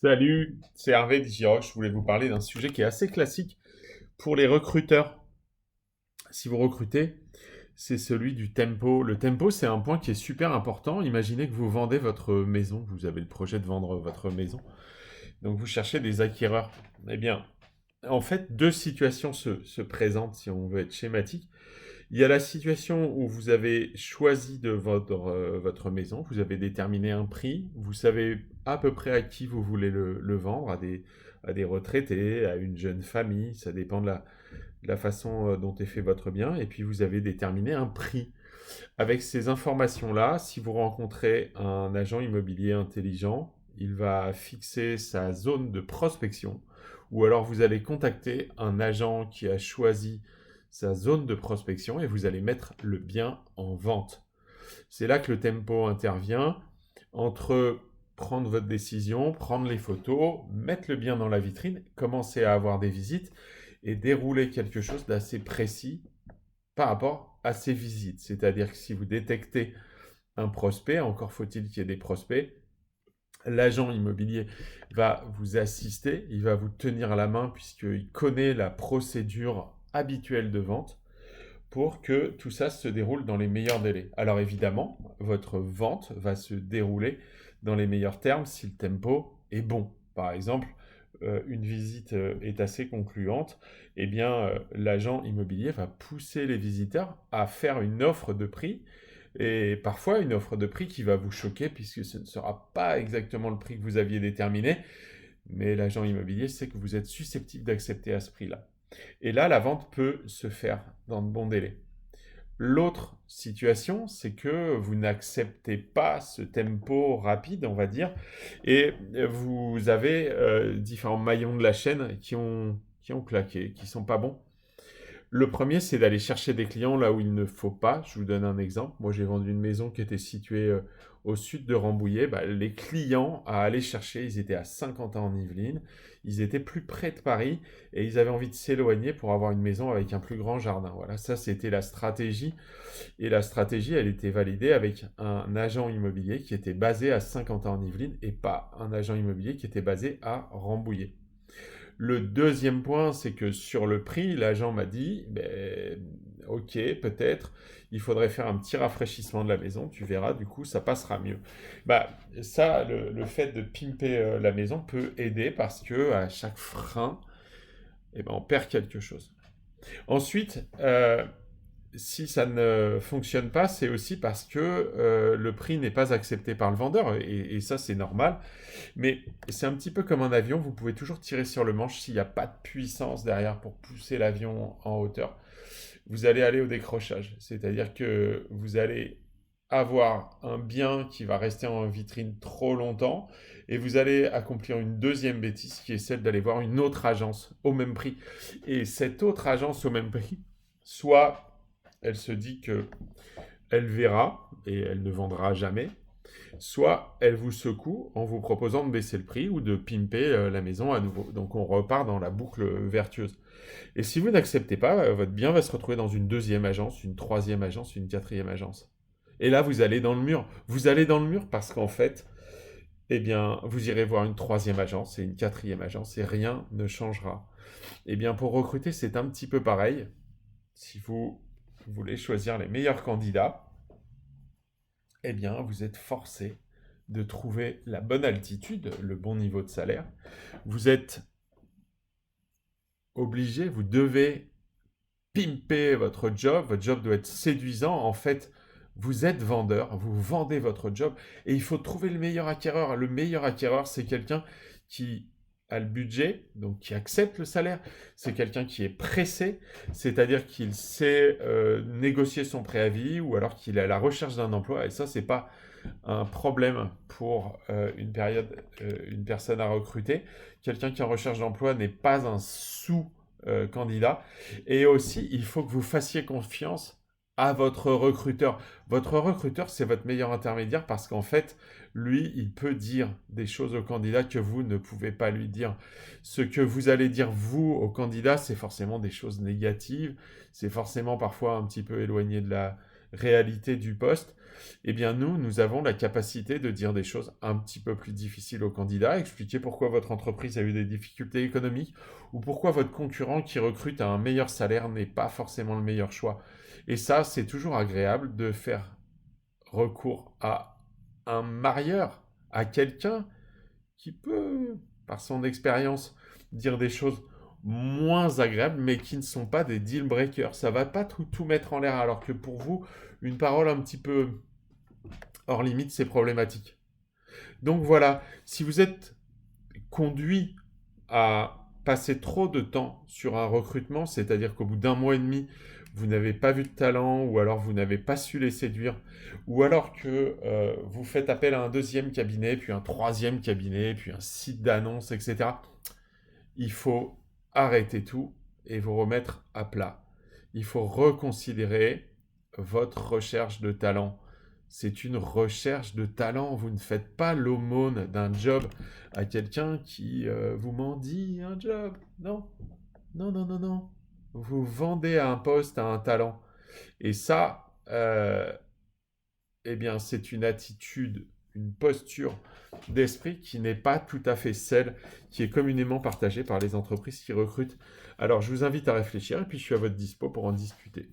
Salut, c'est Hervé Digiroche. Je voulais vous parler d'un sujet qui est assez classique pour les recruteurs. Si vous recrutez, c'est celui du tempo. Le tempo, c'est un point qui est super important. Imaginez que vous vendez votre maison, vous avez le projet de vendre votre maison, donc vous cherchez des acquéreurs. Eh bien, en fait, deux situations se présentent si on veut être schématique. Il y a la situation où vous avez choisi de vendre votre maison, vous avez déterminé un prix, vous savez à peu près à qui vous voulez le vendre, à des retraités, à une jeune famille, ça dépend de la façon dont est fait votre bien, et puis vous avez déterminé un prix. Avec ces informations-là, si vous rencontrez un agent immobilier intelligent, il va fixer sa zone de prospection, ou alors vous allez contacter un agent qui a choisi sa zone de prospection et vous allez mettre le bien en vente. C'est là que le tempo intervient entre prendre votre décision, prendre les photos, mettre le bien dans la vitrine, commencer à avoir des visites et dérouler quelque chose d'assez précis par rapport à ces visites. C'est-à-dire que si vous détectez un prospect, encore faut-il qu'il y ait des prospects, l'agent immobilier va vous assister, il va vous tenir la main puisqu'il connaît la procédure habituelle de vente pour que tout ça se déroule dans les meilleurs délais. Alors évidemment, votre vente va se dérouler dans les meilleurs termes si le tempo est bon. Par exemple, une visite est assez concluante, eh bien l'agent immobilier va pousser les visiteurs à faire une offre de prix et parfois une offre de prix qui va vous choquer puisque ce ne sera pas exactement le prix que vous aviez déterminé, mais l'agent immobilier sait que vous êtes susceptible d'accepter à ce prix-là. Et là, la vente peut se faire dans de bons délais. L'autre situation, c'est que vous n'acceptez pas ce tempo rapide, on va dire, et vous avez différents maillons de la chaîne qui ont claqué, qui sont pas bons. Le premier, c'est d'aller chercher des clients là où il ne faut pas. Je vous donne un exemple. Moi, j'ai vendu une maison qui était située au sud de Rambouillet. Bah, les clients à aller chercher, ils étaient à Saint-Quentin-en-Yvelines. Ils étaient plus près de Paris et ils avaient envie de s'éloigner pour avoir une maison avec un plus grand jardin. Voilà, ça, c'était la stratégie. Et la stratégie, elle était validée avec un agent immobilier qui était basé à Saint-Quentin-en-Yvelines et pas un agent immobilier qui était basé à Rambouillet. Le deuxième point, c'est que sur le prix, l'agent m'a dit, ben, ok, peut-être, il faudrait faire un petit rafraîchissement de la maison, tu verras, du coup, ça passera mieux. Bah, ça, le fait de pimper la maison peut aider parce que à chaque frein, eh ben, on perd quelque chose. Ensuite, si ça ne fonctionne pas, c'est aussi parce que le prix n'est pas accepté par le vendeur, et ça c'est normal. Mais c'est un petit peu comme un avion, vous pouvez toujours tirer sur le manche s'il n'y a pas de puissance derrière pour pousser l'avion en hauteur. Vous allez aller au décrochage, c'est-à-dire que vous allez avoir un bien qui va rester en vitrine trop longtemps et vous allez accomplir une deuxième bêtise qui est celle d'aller voir une autre agence au même prix. Et cette autre agence au même prix, soit elle se dit que elle verra et elle ne vendra jamais, soit elle vous secoue en vous proposant de baisser le prix ou de pimper la maison à nouveau. Donc on repart dans la boucle vertueuse. Et si vous n'acceptez pas, votre bien va se retrouver dans une deuxième agence, une troisième agence, une quatrième agence. Et là, vous allez dans le mur. Vous allez dans le mur parce qu'en fait, eh bien, vous irez voir une troisième agence et une quatrième agence et rien ne changera. Eh bien, pour recruter, c'est un petit peu pareil. Si vous voulez choisir les meilleurs candidats, eh bien, vous êtes forcé de trouver la bonne altitude, le bon niveau de salaire. Vous êtes obligé, vous devez pimper votre job doit être séduisant. En fait, vous êtes vendeur, vous vendez votre job et il faut trouver le meilleur acquéreur. Le meilleur acquéreur, c'est quelqu'un qui a le budget, donc qui accepte le salaire. C'est quelqu'un qui est pressé, c'est-à-dire qu'il sait négocier son préavis ou alors qu'il est à la recherche d'un emploi. Et ça, c'est pas un problème pour une personne à recruter. Quelqu'un qui est en recherche d'emploi n'est pas un sous-candidat. Et aussi, il faut que vous fassiez confiance à votre recruteur. Votre recruteur, c'est votre meilleur intermédiaire parce qu'en fait, lui, il peut dire des choses au candidat que vous ne pouvez pas lui dire. Ce que vous allez dire, vous, au candidat, c'est forcément des choses négatives, c'est forcément parfois un petit peu éloigné réalité du poste, eh bien nous avons la capacité de dire des choses un petit peu plus difficiles aux candidats, expliquer pourquoi votre entreprise a eu des difficultés économiques ou pourquoi votre concurrent qui recrute à un meilleur salaire n'est pas forcément le meilleur choix. Et ça, c'est toujours agréable de faire recours à un marieur, à quelqu'un qui peut, par son expérience, dire des choses moins agréables, mais qui ne sont pas des deal breakers. Ça va pas tout mettre en l'air, alors que pour vous, une parole un petit peu hors limite, c'est problématique. Donc voilà, si vous êtes conduit à passer trop de temps sur un recrutement, c'est-à-dire qu'au bout d'un mois et demi, vous n'avez pas vu de talent, ou alors vous n'avez pas su les séduire, ou alors que vous faites appel à un deuxième cabinet, puis un troisième cabinet, puis un site d'annonce, etc. Il faut arrêter tout et vous remettre à plat. Il faut reconsidérer votre recherche de talent. C'est une recherche de talent. Vous ne faites pas l'aumône d'un job à quelqu'un qui vous mendie un job. Non, non, non, non, non. Vous vendez un poste à un talent. Et ça, eh bien, c'est une attitude, une posture d'esprit qui n'est pas tout à fait celle qui est communément partagée par les entreprises qui recrutent. Alors, je vous invite à réfléchir et puis je suis à votre dispo pour en discuter.